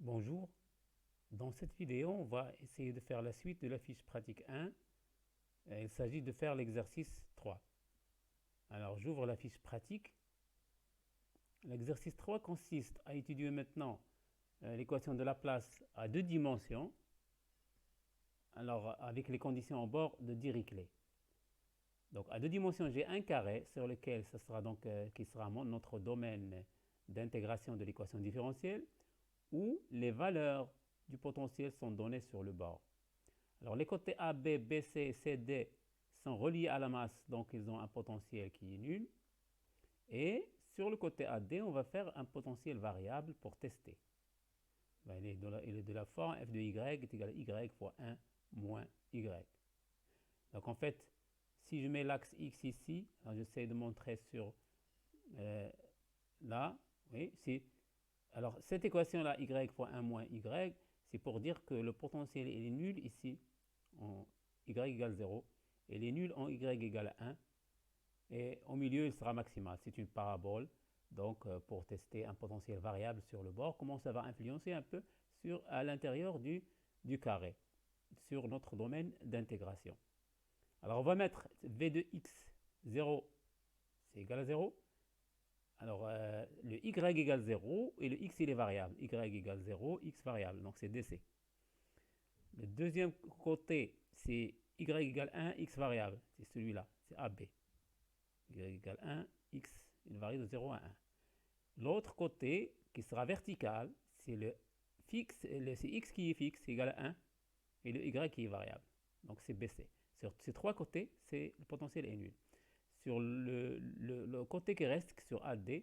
Bonjour, dans cette vidéo, on va essayer de faire la suite de la fiche pratique 1. Il s'agit de faire l'exercice 3. Alors, j'ouvre la fiche pratique. L'exercice 3 consiste à étudier maintenant l'équation de Laplace à deux dimensions, alors avec les conditions en bord de Dirichlet. Donc, à deux dimensions, j'ai un carré sur lequel ce sera donc, qui sera notre domaine d'intégration de l'équation différentielle, où les valeurs du potentiel sont données sur le bord. Alors les côtés AB, BC et CD sont reliés à la masse, donc ils ont un potentiel qui est nul. Et sur le côté AD, on va faire un potentiel variable pour tester. Il est de la forme f de y est égal à y fois 1 moins y. Donc en fait, si je mets l'axe x ici, j'essaie de montrer sur là, oui, alors cette équation-là, y fois 1 moins y, c'est pour dire que le potentiel est nul ici, en y égale 0, et il est nul en y égale 1, et au milieu il sera maximal. C'est une parabole, donc pour tester un potentiel variable sur le bord, comment ça va influencer un peu à l'intérieur du carré, sur notre domaine d'intégration. Alors on va mettre v de x 0, c'est égal à 0. Alors, le y égale 0 et le x il est variable. Y égale 0, x variable, donc c'est dc. Le deuxième côté, c'est y égale 1, x variable, c'est celui-là, c'est AB. Y égale 1, x, il varie de 0 à 1. L'autre côté, qui sera vertical, c'est le fixe, c'est x qui est fixe, égal à 1, et le y qui est variable, donc c'est BC. Sur ces trois côtés, le potentiel est nul. Sur le côté qui reste, sur AD,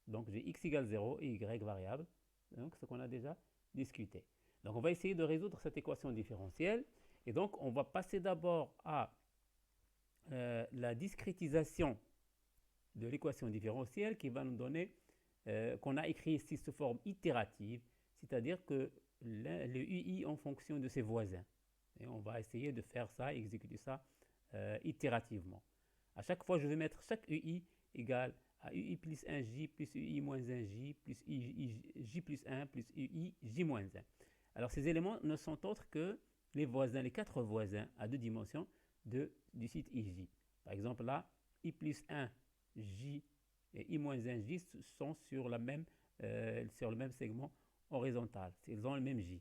donc j'ai x égale 0 et y variable, donc ce qu'on a déjà discuté. Donc on va essayer de résoudre cette équation différentielle, et donc on va passer d'abord à la discrétisation de l'équation différentielle qui va nous donner, qu'on a écrit ici sous forme itérative, c'est-à-dire que le UI en fonction de ses voisins. Et on va essayer de faire ça, exécuter ça itérativement. À chaque fois, je vais mettre chaque UI égale à UI plus 1J plus UI moins 1J plus J plus 1 plus UI J moins 1. Alors ces éléments ne sont autres que les voisins, les quatre voisins à deux dimensions du site IJ. Par exemple là, I plus 1 J et I moins 1 J sont sur le même segment horizontal. Ils ont le même J.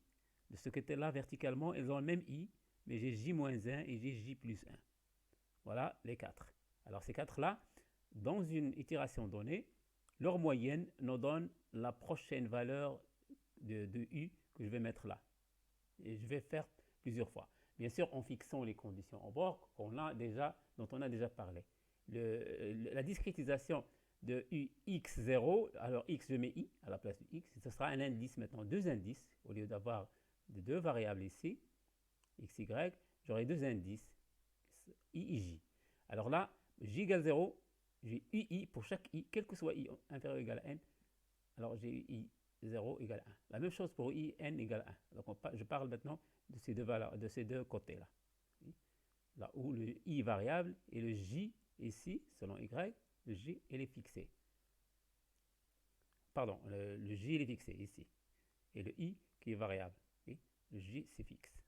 De ce côté-là, verticalement, ils ont le même I, mais j'ai J moins 1 et j'ai J plus 1. Voilà les quatre. Alors ces quatre-là, dans une itération donnée, leur moyenne nous donne la prochaine valeur de U que je vais mettre là. Et je vais faire plusieurs fois. Bien sûr, en fixant les conditions au bord dont on a déjà parlé. La discrétisation de UX0, alors X, je mets I à la place de X, ce sera un indice maintenant, deux indices, au lieu d'avoir deux variables ici, X, Y, j'aurai deux indices, I et J. Alors là, J égale 0, j'ai UI pour chaque I, quel que soit I inférieur ou égal à N, alors j'ai UI 0 égale 1. La même chose pour I, N égale 1. Donc je parle maintenant de ces deux valeurs, de ces deux côtés-là. Là où le I est variable et le J ici, selon Y, le J il est fixé. Pardon, le J il est fixé ici. Et le I qui est variable. Oui, le J c'est fixe.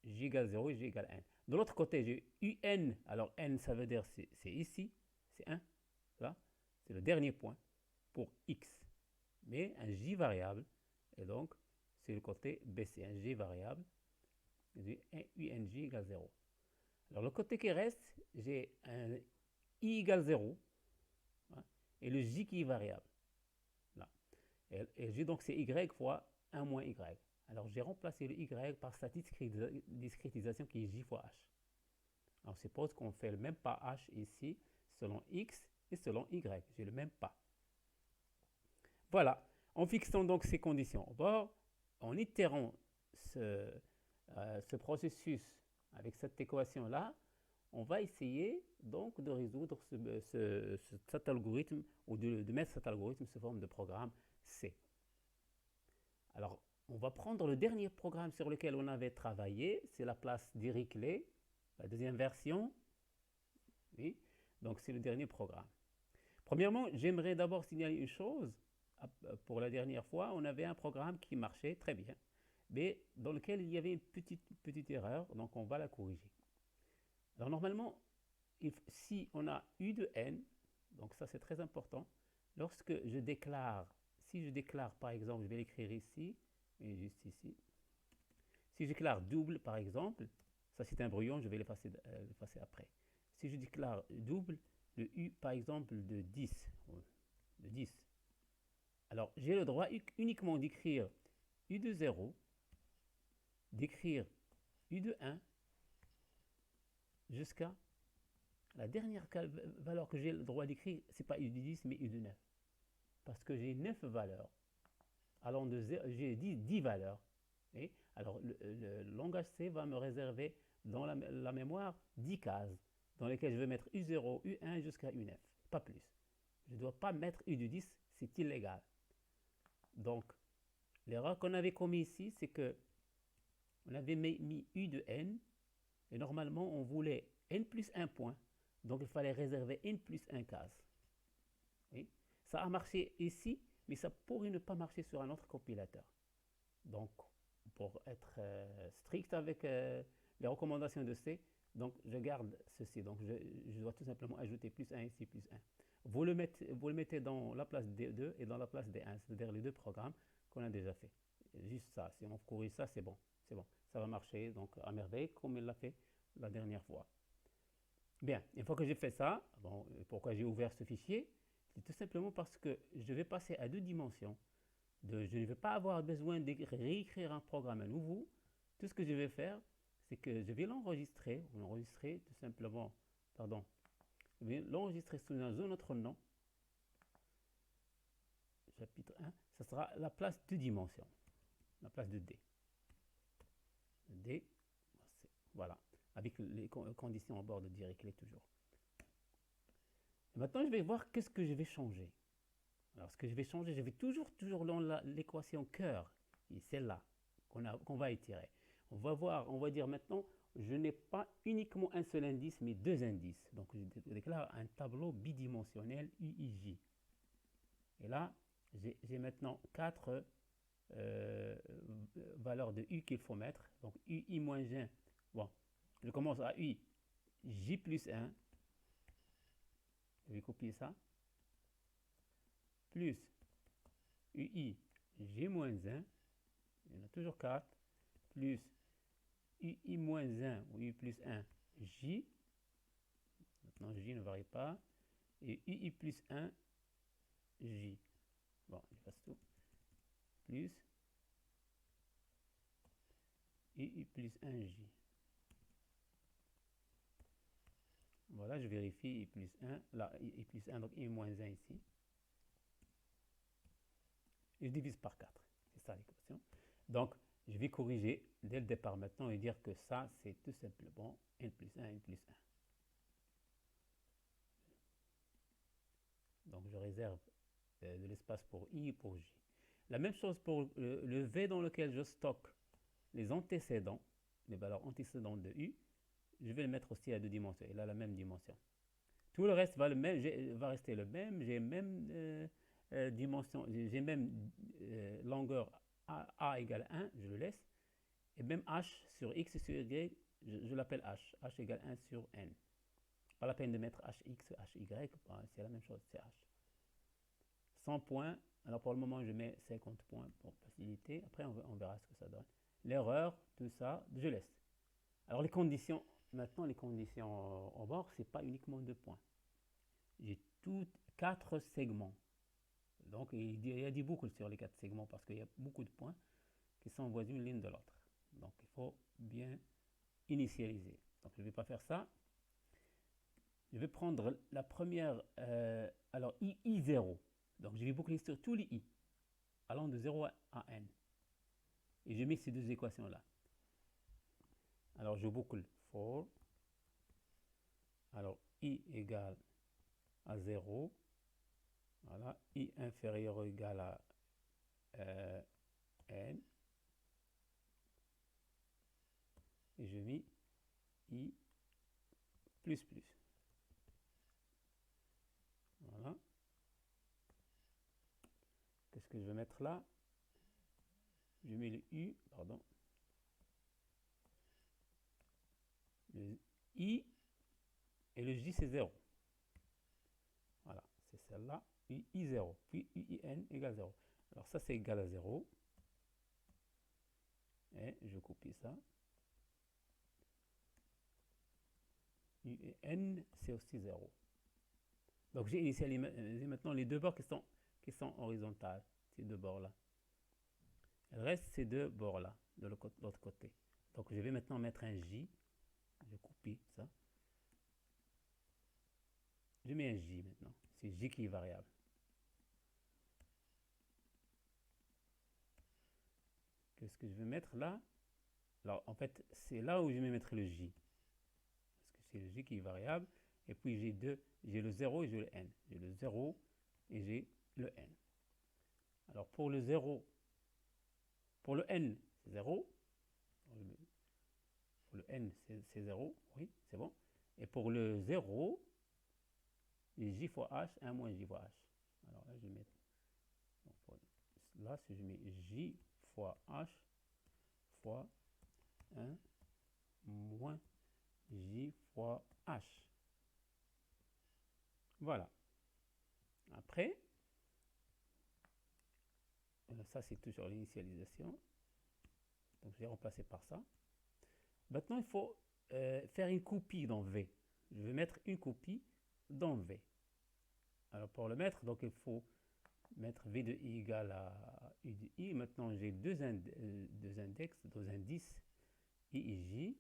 J égale 0 et J égale 1. De l'autre côté, j'ai UN. Alors N, ça veut dire c'est ici, c'est 1. Là, c'est le dernier point pour X. Mais un J variable, et donc c'est le côté BC, un J variable, UNJ égale 0. Alors le côté qui reste, j'ai un I égale 0, hein, et le J qui est variable. Là. Et J donc c'est Y fois 1 moins Y. Alors j'ai remplacé le Y par sa discrétisation qui est J fois H. Alors suppose qu'on fait le même pas H ici, selon X et selon Y. J'ai le même pas. Voilà. En fixant donc ces conditions au bord, en itérant ce processus avec cette équation-là, on va essayer donc de résoudre cet algorithme ou de mettre cet algorithme sous forme de programme C. Alors, on va prendre le dernier programme sur lequel on avait travaillé, c'est Laplace Dirichlet, la deuxième version. Oui, donc c'est le dernier programme. Premièrement, j'aimerais d'abord signaler une chose. pour la dernière fois, on avait un programme qui marchait très bien, mais dans lequel il y avait une petite erreur, donc on va la corriger. Alors normalement, si on a U de n, donc ça c'est très important, lorsque je déclare, si je déclare par exemple, je vais l'écrire ici, et juste ici, si je déclare double par exemple, ça c'est un brouillon, je vais l'effacer après. Si je déclare double, le U par exemple de 10, alors j'ai le droit uniquement d'écrire U de 0, d'écrire U de 1, jusqu'à la dernière valeur que j'ai le droit d'écrire, c'est pas U de 10, mais U de 9. Parce que j'ai 9 valeurs. Allant de 0, j'ai 10 valeurs. Et alors, le langage C va me réserver dans la mémoire 10 cases, dans lesquelles je vais mettre U0, U1 jusqu'à U9. Pas plus. Je ne dois pas mettre U de 10, c'est illégal. Donc, l'erreur qu'on avait commis ici, c'est que on avait mis U de n, et normalement, on voulait n plus 1 point. Donc, il fallait réserver n plus 1 case. Oui. Ça a marché ici, mais ça pourrait ne pas marcher sur un autre compilateur. Donc, pour être strict avec les recommandations de C, donc je garde ceci. Donc, je dois tout simplement ajouter plus 1 ici, plus 1. Vous le mettez dans la place D2 et dans la place D1, c'est-à-dire les deux programmes qu'on a déjà fait. Juste ça, si on corrige ça, c'est bon. C'est bon, ça va marcher donc à merveille comme il l'a fait la dernière fois. Bien, une fois que j'ai fait ça, bon, pourquoi j'ai ouvert ce fichier? C'est tout simplement parce que je vais passer à deux dimensions. Je ne vais pas avoir besoin de réécrire un programme à nouveau. Tout ce que je vais faire, c'est que je vais l'enregistrer tout simplement, je vais l'enregistrer sous un autre nom, chapitre 1, ça sera la place de dimension, la place de D. D, voilà, avec les conditions en bord de directly toujours. Et maintenant, je vais voir qu'est-ce que je vais changer. Alors, ce que je vais changer, je vais toujours dans l'équation cœur, et celle-là, qu'on va étirer. On va dire maintenant, je n'ai pas uniquement un seul indice, mais deux indices. Donc, je déclare un tableau bidimensionnel UIJ. Et là, j'ai maintenant 4 valeurs de U qu'il faut mettre. Donc, UI-1, bon, je commence à UI, J plus 1. Je vais copier ça. Plus UI, J-1, il y en a toujours 4, plus UI-1 ou UI plus 1, J, maintenant J ne varie pas, et UI plus 1, J. Bon, je fasse tout. Plus UI plus 1, J. Voilà, je vérifie I plus 1, là, I plus 1, donc I moins 1 ici. Et je divise par 4. C'est ça l'équation. Donc, je vais corriger dès le départ maintenant et dire que ça, c'est tout simplement n plus 1, n plus 1. Donc, je réserve de l'espace pour I et pour J. La même chose pour le V dans lequel je stocke les antécédents, les valeurs antécédentes de U. Je vais le mettre aussi à deux dimensions. Il a la même dimension. Tout le reste va rester le même. J'ai même dimension, j'ai même longueur A égale 1, je le laisse. Et même H sur X et sur Y, je l'appelle H. H égale 1 sur N. Pas la peine de mettre HX, HY, c'est la même chose, c'est H. 100 points, alors pour le moment je mets 50 points pour faciliter. Après on verra ce que ça donne. L'erreur, tout ça, je laisse. Alors les conditions, maintenant les conditions au bord, c'est pas uniquement 2 points. J'ai 4 segments. Donc il y a des boucles sur les 4 segments parce qu'il y a beaucoup de points qui sont voisins l'une de l'autre. Donc il faut bien initialiser. Donc je ne vais pas faire ça. Je vais prendre la première, alors I0. Donc je vais boucler sur tous les I, allant de 0 à N. Et je mets ces deux équations-là. Alors je boucle for. Alors I égale à 0. Voilà, I inférieur ou égal à N. Et je mets I plus plus. Voilà. que je vais mettre là, je mets le U, pardon, le I et le J c'est 0. Voilà, c'est celle-là, UI0, puis UIN égale 0. Alors ça c'est égal à 0. Et je copie ça. U et N c'est aussi 0. Donc j'ai initialisé maintenant les deux bords qui sont horizontales, ces deux bords-là. Il reste ces deux bords-là, de l'autre côté. Donc je vais maintenant mettre un J. Je copie ça. Je mets un J maintenant. C'est J qui est variable. Qu'est-ce que je vais mettre là? Alors en fait, c'est là où je vais mettre le J. Parce que c'est le J qui est variable. Et puis j'ai le 0 et j'ai le N. J'ai le 0 et j'ai le N. Alors pour le 0, pour le N, c'est 0. Pour le N, c'est 0. Oui, c'est bon. Et pour le 0, J fois H, 1 moins J fois H. Alors là, je vais mettre. Là, si je mets J fois H fois 1 moins J fois H. Voilà. Après, ça c'est toujours l'initialisation. Donc je vais remplacer par ça. Maintenant, il faut faire une copie dans V. Je vais mettre une copie dans V. Alors pour le mettre, donc il faut mettre V de I égale à U de I. Maintenant, j'ai deux index, deux indices, I et J.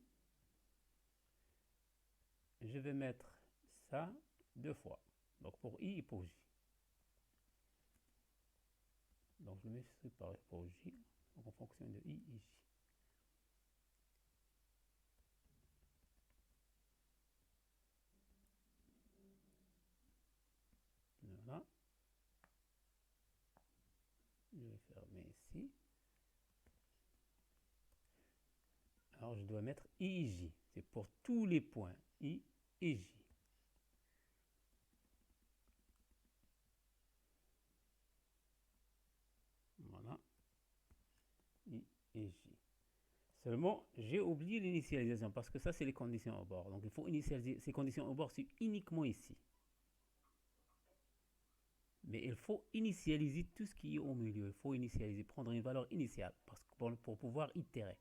Je vais mettre ça deux fois. Donc pour I et pour J. Donc je mets ce pareil pour J, donc en fonction de I et J. Voilà. Je vais fermer ici. Alors je dois mettre I et J. C'est pour tous les points I et J. Voilà. I et J. Seulement, j'ai oublié l'initialisation parce que ça, c'est les conditions au bord. Donc, il faut initialiser. Ces conditions au bord, c'est uniquement ici. Mais il faut initialiser tout ce qui est au milieu. Il faut initialiser, prendre une valeur initiale pour pouvoir itérer.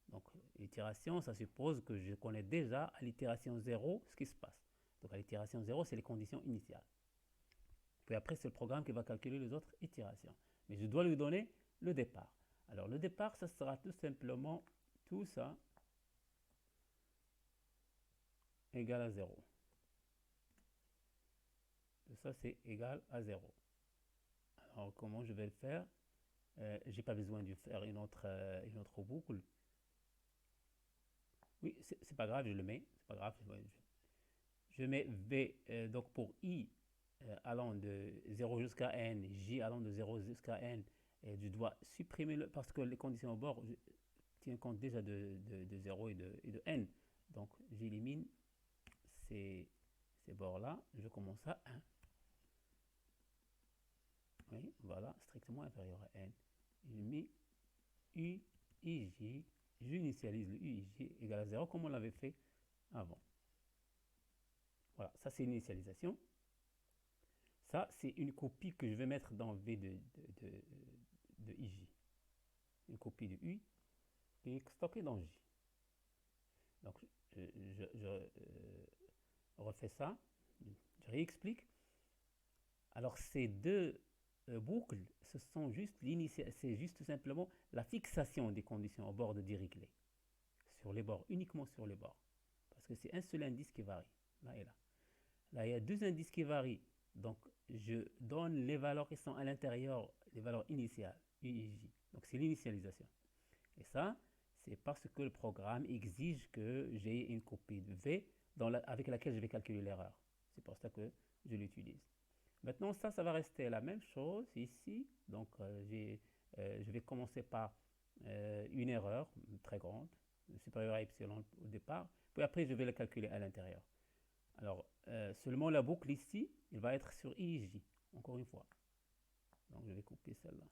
Donc, l'itération, ça suppose que je connais déjà à l'itération 0 ce qui se passe. Donc, à l'itération 0, c'est les conditions initiales. Puis après, c'est le programme qui va calculer les autres itérations. Mais je dois lui donner le départ. Alors, le départ, ça sera tout simplement tout ça égal à 0. Tout ça, c'est égal à 0. Alors, comment je vais le faire? Je n'ai pas besoin de faire une autre boucle. Oui, c'est pas grave, je le mets. C'est pas grave. Je mets V, donc pour I allant de 0 jusqu'à N, J allant de 0 jusqu'à N, et je dois supprimer parce que les conditions au bord tiennent compte déjà de 0 et de N. Donc, j'élimine ces bords-là. Je commence à 1. Oui, voilà, strictement inférieur à N. Je mets U, I, J. J'initialise le U, I, J égale à 0 comme on l'avait fait avant. Voilà, ça c'est l'initialisation. Ça, c'est une copie que je vais mettre dans V de IJ. Une copie de U qui est stockée dans J. Donc, je refais ça. Je réexplique. Alors, ces deux boucles, c'est juste tout simplement la fixation des conditions au bord de Dirichlet. Sur les bords, uniquement sur les bords. Parce que c'est un seul indice qui varie, là et là. Là, il y a deux indices qui varient. Donc, je donne les valeurs qui sont à l'intérieur, les valeurs initiales, U et J. Donc, c'est l'initialisation. Et ça, c'est parce que le programme exige que j'ai une copie de V avec laquelle je vais calculer l'erreur. C'est pour ça que je l'utilise. Maintenant, ça va rester la même chose ici. Donc, je vais commencer par une erreur très grande, supérieure à epsilon au départ. Puis après, je vais la calculer à l'intérieur. Alors, seulement la boucle ici, elle va être sur I et J, encore une fois. Donc je vais couper celle-là.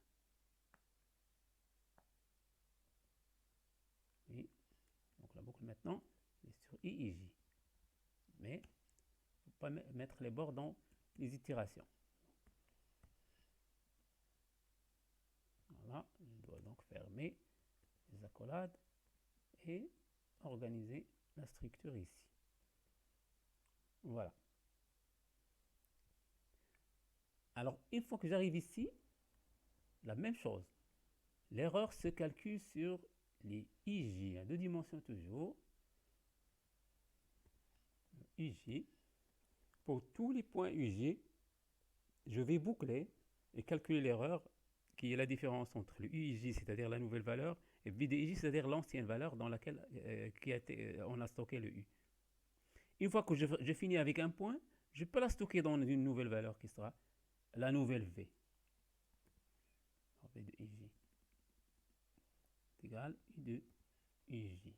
Oui. Donc la boucle maintenant est sur I et J. Mais il ne faut pas mettre les bords dans les itérations. Voilà, je dois donc fermer les accolades et organiser la structure ici. Voilà. Alors, une fois que j'arrive ici, la même chose. L'erreur se calcule sur les IJ, 2 dimensions toujours. IJ. Pour tous les points UJ, je vais boucler et calculer l'erreur qui est la différence entre le UIJ, c'est-à-dire la nouvelle valeur, et VDIJ, c'est-à-dire l'ancienne valeur dans laquelle on a stocké le U. Une fois que je finis avec un point, je peux la stocker dans une nouvelle valeur qui sera la nouvelle V. V de IJ est égal I de IJ.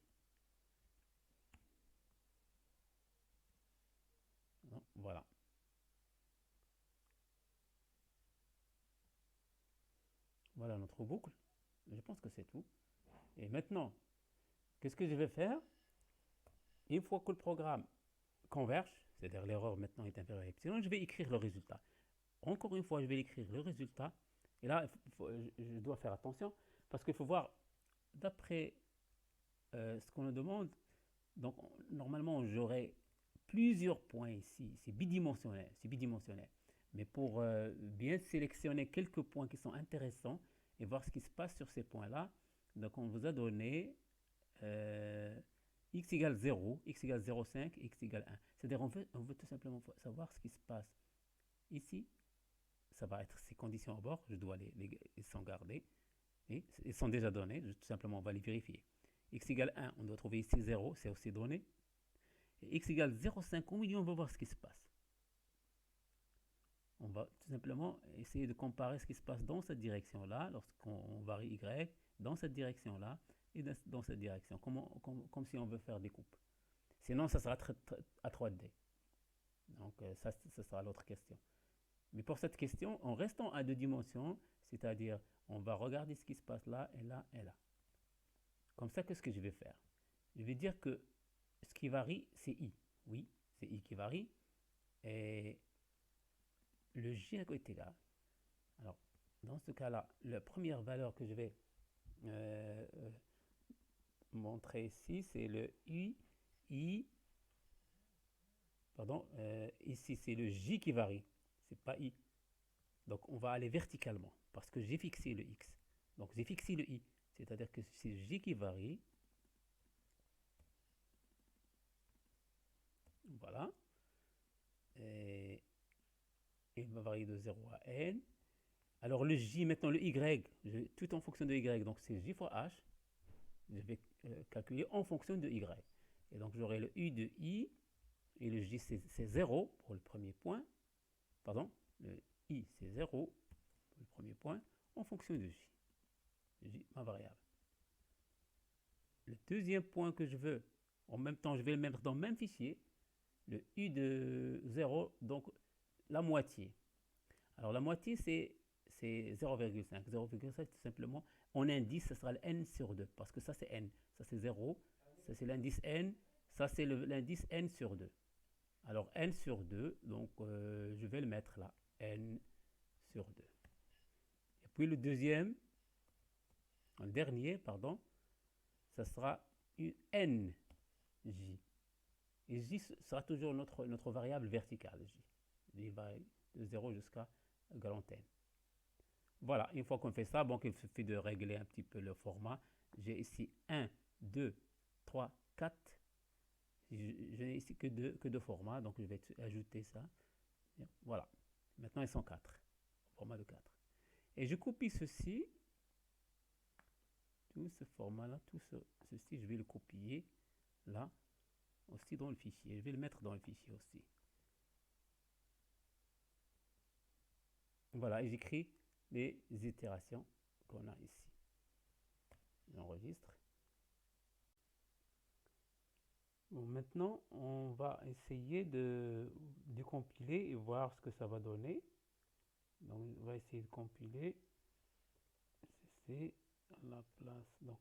Voilà. Voilà notre boucle. Je pense que c'est tout. Et maintenant, qu'est-ce que je vais faire? Une fois que le programme converge, c'est-à-dire l'erreur maintenant est inférieure à epsilon, je vais écrire le résultat. Encore une fois, je vais écrire le résultat. Et là, je dois faire attention parce qu'il faut voir, d'après ce qu'on nous demande, donc normalement j'aurai plusieurs points ici, c'est bidimensionnel, Mais pour bien sélectionner quelques points qui sont intéressants et voir ce qui se passe sur ces points-là, donc on vous a donné x égale 0, x égale 0,5, x égale 1. C'est-à-dire on veut tout simplement savoir ce qui se passe ici. Ça va être ces conditions à bord, je dois les sauvegarder. Et ils sont déjà donnés, tout simplement on va les vérifier. X égale 1, on doit trouver ici 0, c'est aussi donné. Et x égale 0,5 au milieu, on va voir ce qui se passe. On va tout simplement essayer de comparer ce qui se passe dans cette direction-là, lorsqu'on varie y, dans cette direction-là, et dans cette direction, comme si on veut faire des coupes. Sinon, ça sera à 3D. Donc ça sera l'autre question. Mais pour cette question, en restant à 2 dimensions, c'est-à-dire on va regarder ce qui se passe là et là et là. Comme ça, qu'est-ce que je vais faire? Je vais dire que ce qui varie, c'est I. Oui, c'est I qui varie. Et le J est égal. Alors, dans ce cas-là, la première valeur que je vais montrer ici, c'est le I. Pardon, ici c'est le J qui varie. C'est pas I. Donc on va aller verticalement parce que j'ai fixé le X. Donc j'ai fixé le I. C'est-à-dire que c'est J qui varie. Voilà. Et il va varier de 0 à N. Alors le J, maintenant le Y, tout en fonction de Y. Donc c'est J fois H. Je vais calculer en fonction de Y. Et donc j'aurai le U de I. Et le J c'est 0 pour le premier point. Pardon, le I c'est 0 pour le premier point en fonction de J. J, ma variable. Le deuxième point que je veux, en même temps je vais le mettre dans le même fichier. Le U de 0, donc la moitié. Alors la moitié c'est 0,5. 0,5 tout simplement, en indice, ce sera le n sur 2, parce que ça c'est n. Ça c'est 0, ça c'est l'indice n, ça c'est l'indice n sur 2. Alors n sur 2, donc je vais le mettre là, n sur 2. Et puis le dernier, pardon, ça sera nj. Et j sera toujours notre variable verticale, j. Il va de 0 jusqu'à grand n. Voilà, une fois qu'on fait ça, bon, il suffit de régler un petit peu le format. J'ai ici 1, 2, 3, 4. Je n'ai ici que deux formats, donc je vais ajouter ça. Voilà, maintenant ils sont 4, format de 4. Et je copie ceci, tout ce format-là, ceci, je vais le copier là, aussi dans le fichier. Je vais le mettre dans le fichier aussi. Voilà, et j'écris les itérations qu'on a ici. J'enregistre. Bon, maintenant, on va essayer de compiler et voir ce que ça va donner. Donc on va essayer de compiler. C'est la place, donc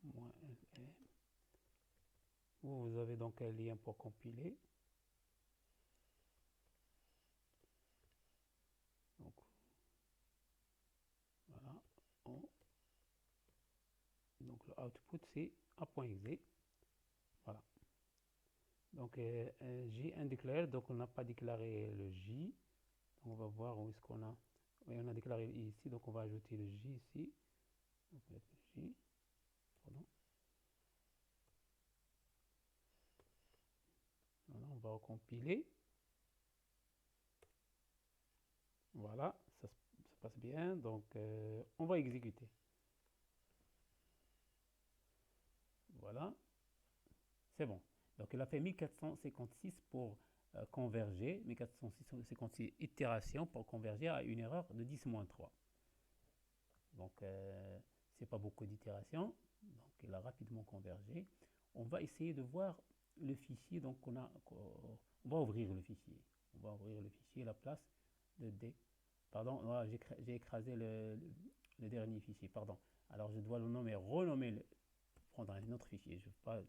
moins LM. Vous avez donc un lien pour compiler. Donc voilà. Donc le output c'est A.exe. Voilà. Donc J undeclared, donc on n'a pas déclaré le J. Donc on va voir où est-ce qu'on a. Oui, on a déclaré I ici, donc on va ajouter le J ici. Donc le J. Pardon. Voilà, on va recompiler. Voilà, ça passe bien. Donc on va exécuter. Voilà, c'est bon. Donc il a fait 1456 pour converger, 1456 itérations pour converger à une erreur de 10-3. Donc c'est pas beaucoup d'itérations. Donc il a rapidement convergé. On va essayer de voir le fichier. Donc on va ouvrir le fichier. On va ouvrir le fichier, la place de D. Pardon, j'ai écrasé le dernier fichier, pardon. Alors je dois le nommer, prendre un autre fichier. Je ne veux pas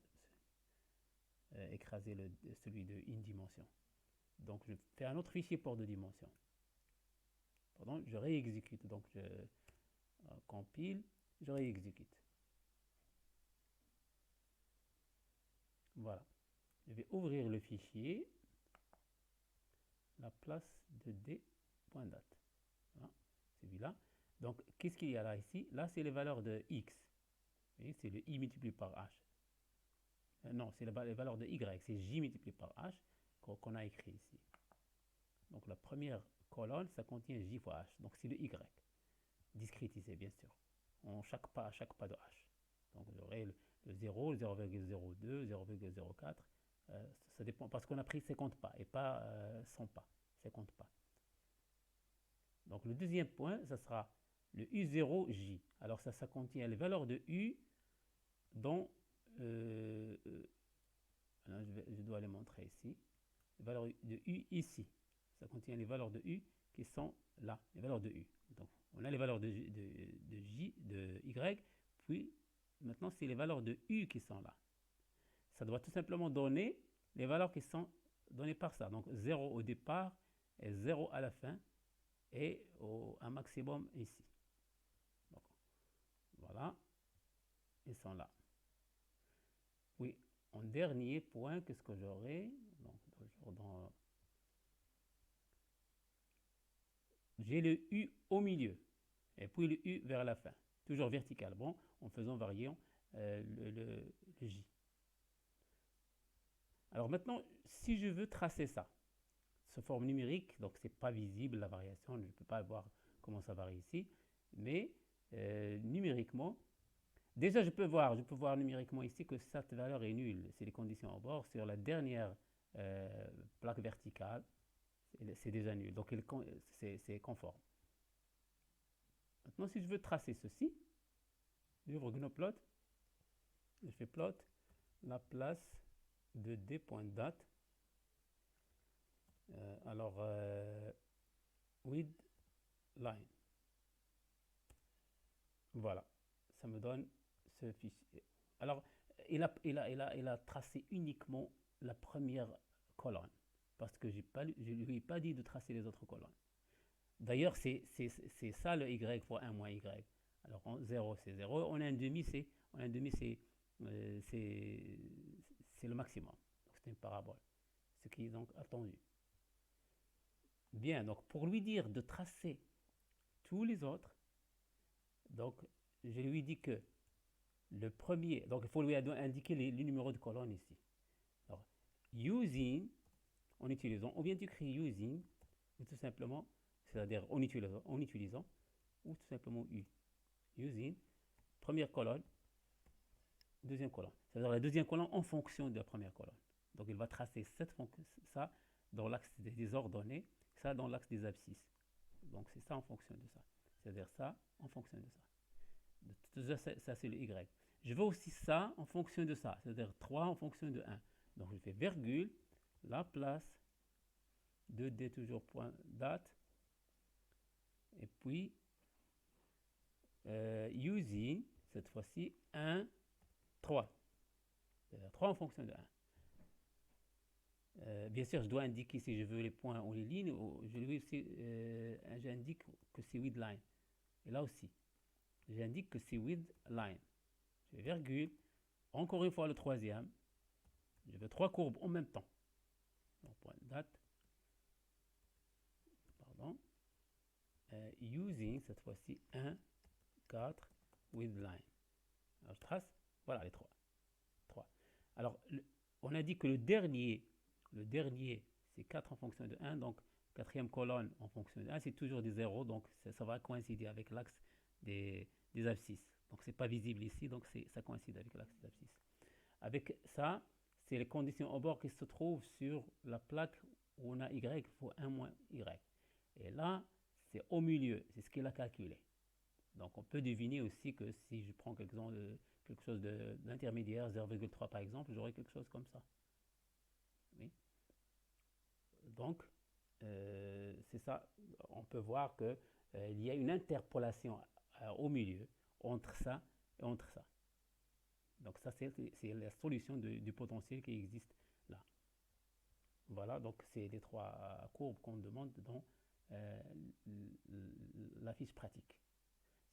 écraser celui de une dimension. Donc je fais un autre fichier pour 2 dimensions. Pardon, je réexécute. Donc je compile, je réexécute. Voilà. Je vais ouvrir le fichier, la place de d.date. Voilà, celui-là. Donc, qu'est-ce qu'il y a là ici? Là, c'est les valeurs de x. C'est le i multiplié par h. Non, c'est les valeurs de y. C'est j multiplié par h qu'on a écrit ici. Donc, la première colonne, ça contient j fois h. Donc, c'est le y. Discrétisé, bien sûr. À chaque pas de h. Donc, j'aurai le 0, 0,02, 0,04. Ça dépend, parce qu'on a pris 50 pas et pas 100 pas. 50 pas. Donc le deuxième point, ça sera le U0J. Alors ça contient les valeurs de U dont... je dois les montrer ici. Les valeurs de U ici. Ça contient les valeurs de U qui sont là. Les valeurs de U. Donc on a les valeurs de J, de Y. Puis maintenant, c'est les valeurs de U qui sont là. Ça doit tout simplement donner les valeurs qui sont données par ça. Donc 0 au départ et 0 à la fin et un maximum ici. Donc, voilà, ils sont là. Oui, en dernier point, qu'est-ce que j'aurai? J'ai le U au milieu et puis le U vers la fin, toujours vertical, bon, en faisant varier le J. Alors maintenant, si je veux tracer ça, sous forme numérique, donc c'est pas visible la variation, je ne peux pas voir comment ça varie ici, mais numériquement, déjà je peux voir numériquement ici que cette valeur est nulle, c'est les conditions au bord, sur la dernière plaque verticale, c'est déjà nul, donc c'est conforme. Maintenant si je veux tracer ceci, j'ouvre GNOplot, je fais plot la place de d.date. Alors with line. Voilà, ça me donne ce fichier. Alors, il a tracé uniquement la première colonne, parce que je ne lui ai pas dit de tracer les autres colonnes. D'ailleurs, c'est ça le y fois 1 moins y. Alors, 0, c'est 0. On a un demi, c'est le maximum. Donc, c'est une parabole. Ce qui est donc attendu. Bien, donc pour lui dire de tracer tous les autres, donc je lui dis que le premier, donc il faut lui indiquer les numéros de colonne ici. Alors, using, en utilisant, ou bien tu écris using, ou tout simplement, c'est-à-dire en utilisant, ou tout simplement U. Using, première colonne, deuxième colonne. C'est-à-dire la deuxième colonne en fonction de la première colonne. Donc il va tracer ça dans l'axe des ordonnées, ça dans l'axe des abscisses. Donc c'est ça en fonction de ça. C'est-à-dire ça en fonction de ça. Ça c'est le Y. Je veux aussi ça en fonction de ça. C'est-à-dire 3 en fonction de 1. Donc je fais virgule, la place de D toujours point date. Et puis, using, cette fois-ci, 1, 3. 3 en fonction de 1. Bien sûr, je dois indiquer si je veux les points ou les lignes. J'indique que c'est with line. Et là aussi, j'indique que c'est with line. Je vais virgule. Encore une fois, le troisième. Je veux 3 courbes en même temps. Donc, point date. Pardon. Using, cette fois-ci, 1, 4, with line. Alors, je trace. Voilà les 3. Alors, on a dit que le dernier, c'est 4 en fonction de 1. Donc, quatrième colonne en fonction de 1, c'est toujours des 0. Donc, ça va coïncider avec l'axe des abscisses. Donc, ce n'est pas visible ici. Donc, ça coïncide avec l'axe des abscisses. Avec ça, c'est les conditions au bord qui se trouvent sur la plaque où on a y pour 1 moins y. Et là, c'est au milieu. C'est ce qu'il a calculé. Donc, on peut deviner aussi que si je prends quelque chose d'intermédiaire, 0,3 par exemple, j'aurai quelque chose comme ça. Oui. Donc, c'est ça. On peut voir qu'il y a une interpolation au milieu entre ça et entre ça. Donc, ça, c'est la solution du potentiel qui existe là. Voilà, donc c'est les 3 courbes qu'on demande dans la fiche pratique.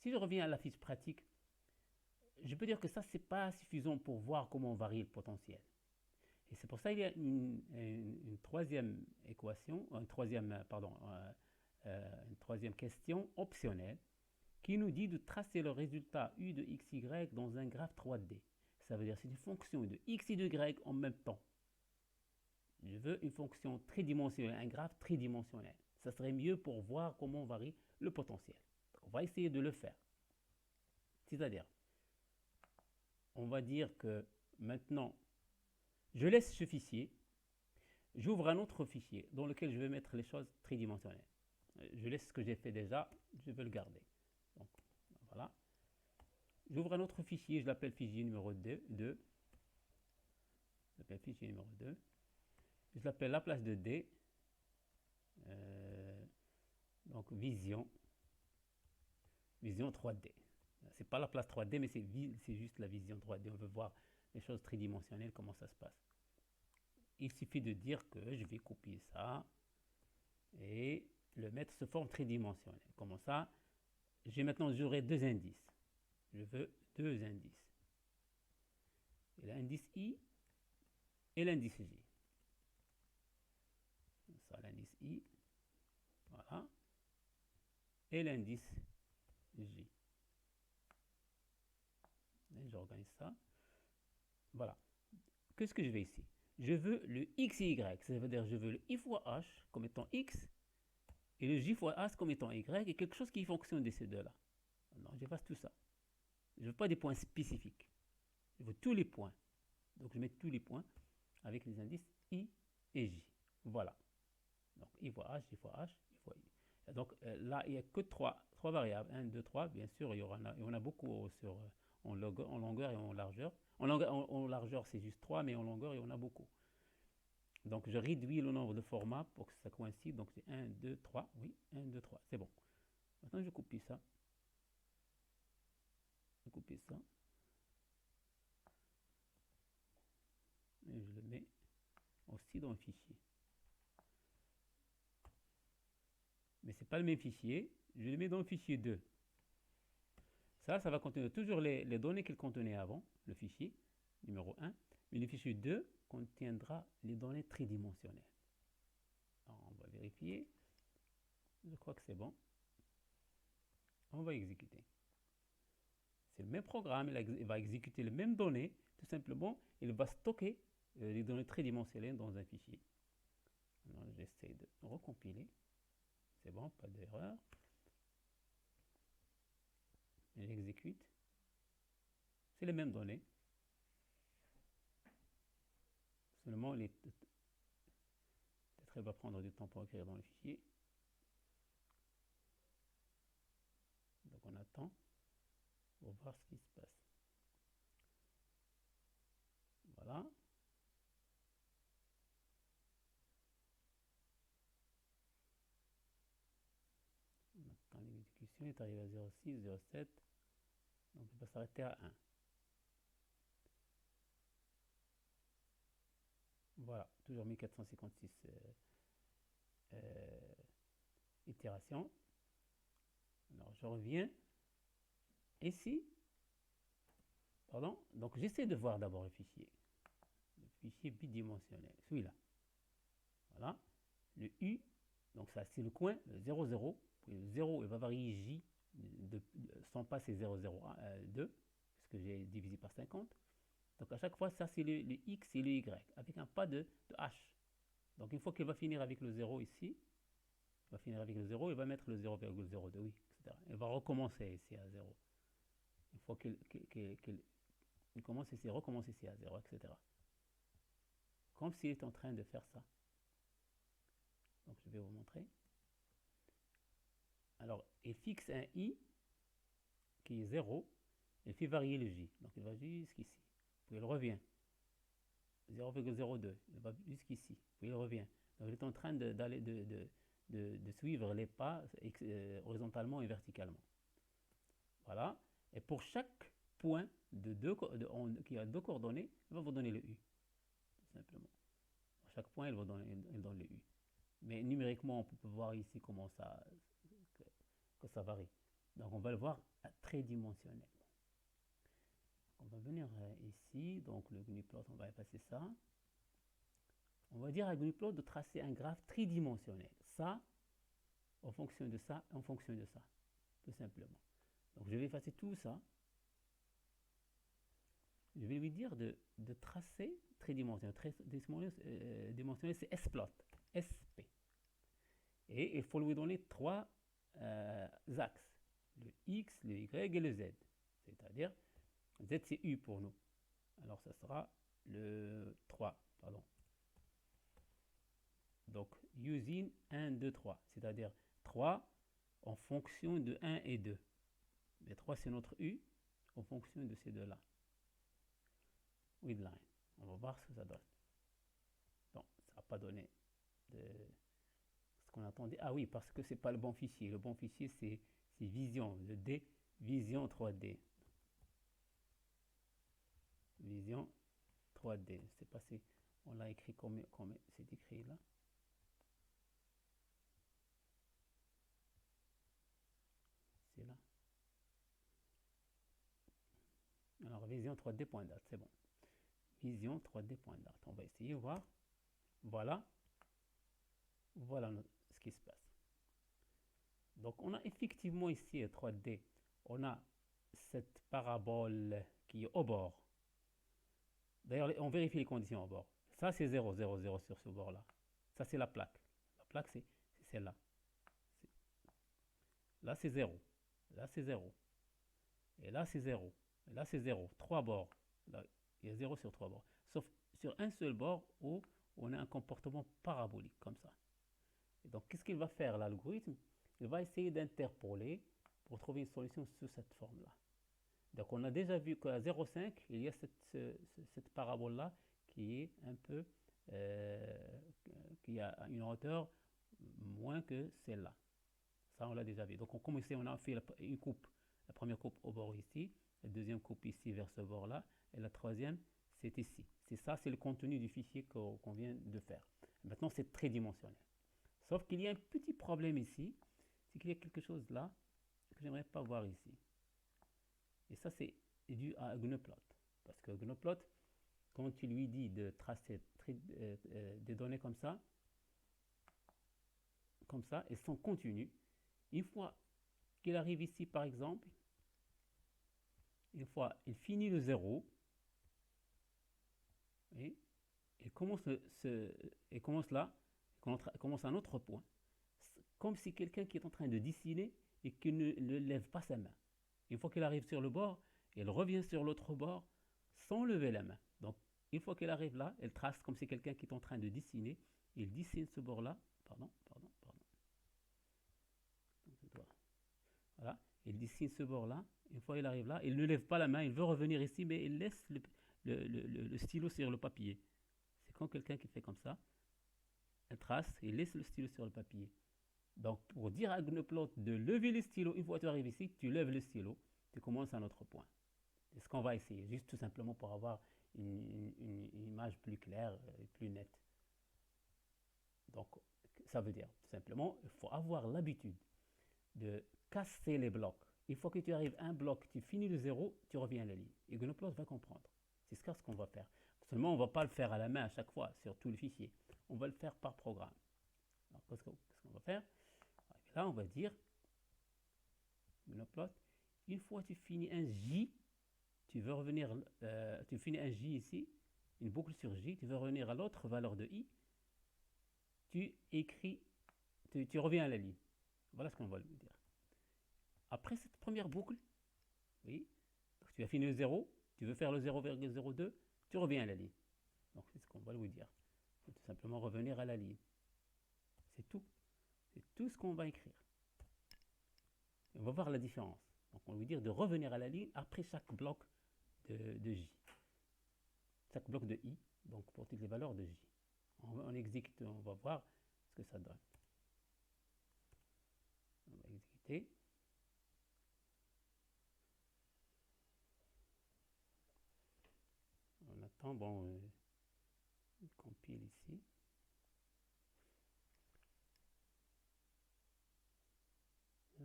Si je reviens à la fiche pratique, je peux dire que ça, ce n'est pas suffisant pour voir comment varie le potentiel. Et c'est pour ça qu'il y a une troisième équation, une troisième question optionnelle qui nous dit de tracer le résultat u de xy dans un graphe 3D. Ça veut dire que c'est une fonction de x et de y en même temps. Je veux une fonction tridimensionnelle, un graphe tridimensionnel. Ça serait mieux pour voir comment varie le potentiel. On va essayer de le faire. C'est-à-dire, on va dire que maintenant, je laisse ce fichier, j'ouvre un autre fichier dans lequel je vais mettre les choses tridimensionnelles. Je laisse ce que j'ai fait déjà, je veux le garder. Donc, voilà. J'ouvre un autre fichier, je l'appelle fichier numéro 2. Je l'appelle fichier numéro 2. Je l'appelle la place de D. Donc, vision 3D. C'est pas la place 3D, mais c'est juste la vision 3D. On veut voir les choses tridimensionnelles, comment ça se passe. Il suffit de dire que je vais copier ça et le mettre sous forme tridimensionnelle. Comment ça? J'aurai 2 indices. Je veux 2 indices. L'indice I et l'indice J. Ça, l'indice I. Voilà. Et l'indice J. J'organise ça. Voilà. Qu'est-ce que je vais ici? Je veux le x et y. Ça veut dire que je veux le i fois h comme étant x et le j fois h comme étant y et quelque chose qui fonctionne de ces deux-là. Non, j'efface tout ça. Je ne veux pas des points spécifiques. Je veux tous les points. Donc, je mets tous les points avec les indices i et j. Voilà. Donc, i fois h, j fois h, i fois i. Et donc, là, il n'y a que 3 variables. 1, 2, 3. Bien sûr, il y en a beaucoup en longueur et en largeur. En largeur, c'est juste 3, mais en longueur, il y en a beaucoup. Donc, je réduis le nombre de formats pour que ça coïncide. Donc, c'est 1, 2, 3. Oui, 1, 2, 3. C'est bon. Maintenant, je copie ça. Je copie ça. Et je le mets aussi dans le fichier. Mais ce n'est pas le même fichier. Je le mets dans le fichier 2. Ça va contenir toujours les données qu'il contenait avant, le fichier numéro 1. Mais le fichier 2 contiendra les données tridimensionnelles. Alors, on va vérifier. Je crois que c'est bon. On va exécuter. C'est le même programme, il va exécuter les mêmes données. Tout simplement, il va stocker les données tridimensionnelles dans un fichier. Alors, j'essaie de recompiler. C'est bon, pas d'erreur. J'exécute. C'est les mêmes données. Seulement, peut-être elle va prendre du temps pour écrire dans le fichier. Donc, on attend pour voir ce qui se passe. Voilà. On attend itération est arrivé à 0,6, 0,7. Donc il va s'arrêter à 1. Voilà, toujours 1456 itérations. Alors je reviens ici. Pardon. Donc j'essaie de voir d'abord le fichier bidimensionnel, celui-là. Voilà. Le U, donc ça c'est le coin, le 0, 0. Le 0, il va varier J sans passer 0, 0, 2, puisque j'ai divisé par 50. Donc à chaque fois, ça c'est le X et le Y, avec un pas de H. Donc une fois qu'il va finir avec le 0 ici, il va finir avec le 0, il va mettre le 0,02, oui, etc. Il va recommencer ici à 0. Une fois qu'il commence ici, il recommence ici à 0, etc. Comme s'il est en train de faire ça. Donc je vais vous montrer. Alors, il fixe un I qui est 0, il fait varier le J. Donc il va jusqu'ici, puis il revient. 0,02, il va jusqu'ici, puis il revient. Donc il est en train de suivre les pas horizontalement et verticalement. Voilà. Et pour chaque point qui a deux coordonnées, il va vous donner le U. Tout simplement. À chaque point, il donne le U. Mais numériquement, on peut voir ici comment que ça varie. Donc on va le voir tridimensionnel. On va venir ici, donc le Gunnyplot, on va effacer ça. On va dire à Gunnyplot de tracer un graphe tridimensionnel. Ça, en fonction de ça, en fonction de ça, tout simplement. Donc je vais effacer tout ça. Je vais lui dire de tracer tridimensionnel. Tridimensionnel, c'est splot, SP. Et il faut lui donner trois axes, le X, le Y et le Z. C'est-à-dire, Z c'est U pour nous. Alors ça sera le 3, pardon. Donc, using 1, 2, 3, c'est-à-dire 3 en fonction de 1 et 2. Mais 3 c'est notre U en fonction de ces deux-là. With line. On va voir ce que ça donne. Non, ça n'a pas donné ce qu'on attendait. Ah oui, parce que c'est pas le bon fichier. Le bon fichier c'est Vision, le D, Vision 3D. Vision 3D. Je ne sais pas si on l'a écrit comme c'est écrit là. C'est là. Alors, Vision 3D.date, c'est bon. Vision 3D.date. On va essayer, voir. Voilà. Voilà ce qui se passe. Donc, on a effectivement ici 3D. On a cette parabole qui est au bord. D'ailleurs, on vérifie les conditions au bord. Ça, c'est 0, 0, 0 sur ce bord-là. Ça, c'est la plaque. La plaque, c'est celle-là. Là, c'est 0. Là, c'est 0. Et là, c'est 0. Et là, c'est 0. 3 bords. Là, il y a 0 sur 3 bords. Sauf sur un seul bord où on a un comportement parabolique, comme ça. Et donc, qu'est-ce qu'il va faire, l'algorithme? Il va essayer d'interpoler pour trouver une solution sous cette forme-là. Donc, on a déjà vu qu'à 0,5, il y a cette parabole-là qui est un peu, qui a une hauteur moins que celle-là. Ça, on l'a déjà vu. Donc, on a fait une coupe. La première coupe au bord ici, la deuxième coupe ici vers ce bord-là, et la troisième, c'est ici. C'est ça, c'est le contenu du fichier qu'on vient de faire. Maintenant, c'est tridimensionnel. Sauf qu'il y a un petit problème ici, c'est qu'il y a quelque chose là que j'aimerais pas voir ici. Et ça, c'est dû à Gnplot. Parce que Gnplot, quand tu lui dis de tracer des données comme ça, elles sont continues. Une fois qu'il arrive ici, par exemple, une fois il finit le 0, et il commence là, il commence un autre point, comme si quelqu'un qui est en train de dessiner et qui ne lève pas sa main. Une fois qu'il arrive sur le bord, il revient sur l'autre bord sans lever la main. Donc, une fois qu'il arrive là, il trace comme si quelqu'un qui est en train de dessiner, il dessine ce bord-là, pardon. Voilà, il dessine ce bord-là. Une fois qu'il arrive là, il ne lève pas la main, il veut revenir ici, mais il laisse le stylo sur le papier. C'est quand quelqu'un qui fait comme ça, il trace, il laisse le stylo sur le papier. Donc, pour dire à Gnoploth de lever le stylo, une fois que tu arrives ici, tu lèves le stylo, tu commences à un autre point. C'est ce qu'on va essayer, juste tout simplement pour avoir une image plus claire et plus nette. Donc, ça veut dire tout simplement, il faut avoir l'habitude de casser les blocs. Une fois que tu arrives à un bloc, tu finis le zéro, tu reviens à la ligne. Et Gnoploth va comprendre. C'est ce qu'on va faire. Seulement, on ne va pas le faire à la main à chaque fois sur tout le fichier. On va le faire par programme. Alors, qu'est-ce qu'on va faire? Là, on va dire, Gnoploth, une fois que tu finis un J, tu veux revenir, tu finis un J ici, une boucle sur J, tu veux revenir à l'autre valeur de I, tu écris, tu reviens à la ligne. Voilà ce qu'on va lui dire. Après cette première boucle, oui, donc tu as fini le 0, tu veux faire le 0,02, tu reviens à la ligne. Donc c'est ce qu'on va lui dire. C'est tout simplement revenir à la ligne. C'est tout. C'est tout ce qu'on va écrire. Et on va voir la différence. Donc on va lui dire de revenir à la ligne après chaque bloc de J. Chaque bloc de I, donc pour toutes les valeurs de J. On exécute, on va voir ce que ça donne. On va exécuter. On attend, bon, il compile ici.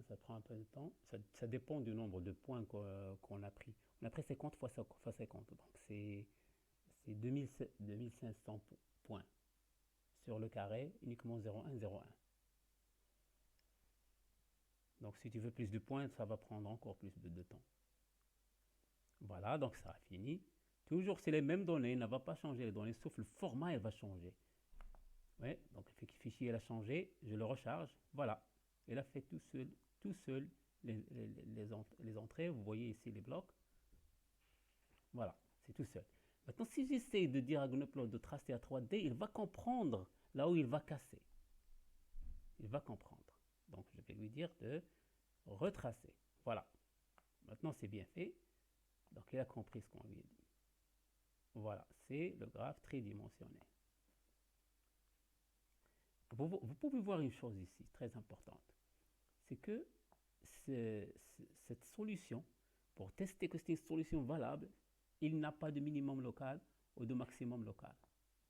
Ça prend un peu de temps. Ça dépend du nombre de points qu'on a pris. On a pris 50 fois 50. Donc c'est 2500 points. Sur le carré, uniquement 0,1, 0,1. Donc si tu veux plus de points, ça va prendre encore plus de temps. Voilà, donc ça a fini. Toujours c'est les mêmes données, il ne va pas changer les données, sauf le format, il va changer. Ouais, donc le fichier il a changé, je le recharge, voilà. Il a fait tout seul les entrées, vous voyez ici les blocs. Voilà, c'est tout seul. Maintenant, si j'essaie de dire à Gnoploth de tracer à 3D, il va comprendre là où il va casser. Il va comprendre. Donc, je vais lui dire de retracer. Voilà. Maintenant, c'est bien fait. Donc, il a compris ce qu'on lui a dit. Voilà, c'est le graphe tridimensionnel. Vous pouvez voir une chose ici, très importante. C'est que cette solution, pour tester que c'est une solution valable, il n'a pas de minimum local ou de maximum local.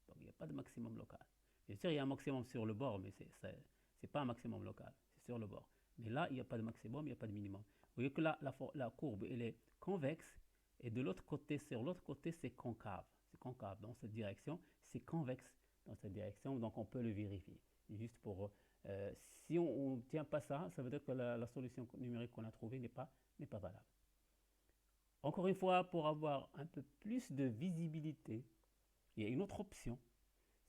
Donc, il n'y a pas de maximum local. Bien sûr, il y a un maximum sur le bord, mais ce n'est pas un maximum local, c'est sur le bord. Mais là, il n'y a pas de maximum, il n'y a pas de minimum. Vous voyez que là, la courbe, elle est convexe, et de l'autre côté, sur l'autre côté, c'est concave. C'est concave dans cette direction, c'est convexe dans cette direction, donc on peut le vérifier. Juste pour, si on ne tient pas ça, ça veut dire que la solution numérique qu'on a trouvée n'est pas valable. Encore une fois, pour avoir un peu plus de visibilité, il y a une autre option,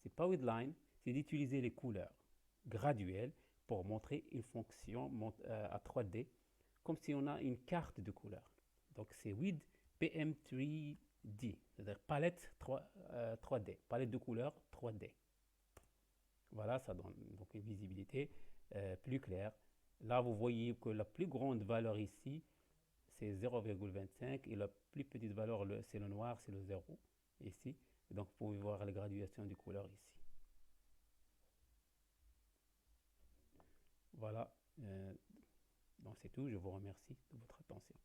c'est pas with line, c'est d'utiliser les couleurs graduelles pour montrer une fonction à 3D, comme si on a une carte de couleurs. Donc c'est with PM3D, c'est-à-dire palette 3D, palette de couleurs 3D. Voilà, ça donne donc une visibilité plus claire. Là, vous voyez que la plus grande valeur ici, c'est 0,25 et la plus petite valeur, c'est le noir, c'est le 0 ici. Et donc, vous pouvez voir les graduations des couleurs ici. Voilà. Donc, c'est tout. Je vous remercie de votre attention.